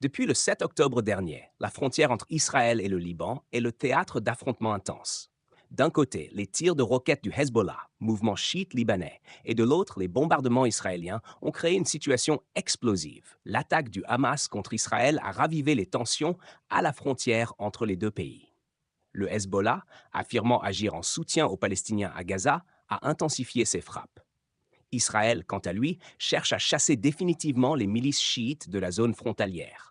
Depuis le 7 octobre dernier, la frontière entre Israël et le Liban est le théâtre d'affrontements intenses. D'un côté, les tirs de roquettes du Hezbollah, mouvement chiite libanais, et de l'autre, les bombardements israéliens ont créé une situation explosive. L'attaque du Hamas contre Israël a ravivé les tensions à la frontière entre les deux pays. Le Hezbollah, affirmant agir en soutien aux Palestiniens à Gaza, a intensifié ses frappes. Israël, quant à lui, cherche à chasser définitivement les milices chiites de la zone frontalière.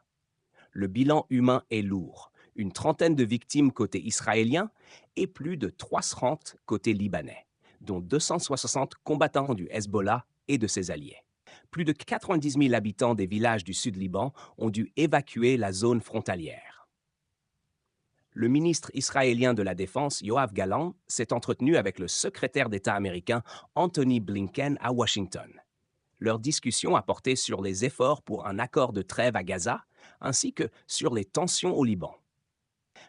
Le bilan humain est lourd, une trentaine de victimes côté israélien et plus de 330 côté libanais, dont 260 combattants du Hezbollah et de ses alliés. Plus de 90 000 habitants des villages du sud Liban ont dû évacuer la zone frontalière. Le ministre israélien de la Défense, Yoav Gallant, s'est entretenu avec le secrétaire d'État américain Anthony Blinken à Washington. Leur discussion a porté sur les efforts pour un accord de trêve à Gaza, ainsi que sur les tensions au Liban.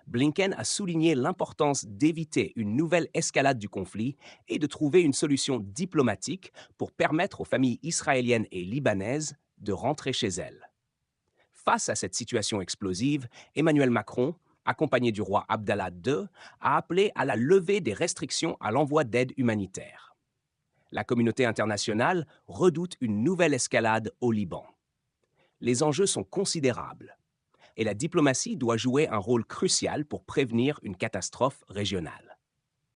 Blinken a souligné l'importance d'éviter une nouvelle escalade du conflit et de trouver une solution diplomatique pour permettre aux familles israéliennes et libanaises de rentrer chez elles. Face à cette situation explosive, Emmanuel Macron, accompagné du roi Abdallah II, a appelé à la levée des restrictions à l'envoi d'aide humanitaire. La communauté internationale redoute une nouvelle escalade au Liban. Les enjeux sont considérables et la diplomatie doit jouer un rôle crucial pour prévenir une catastrophe régionale.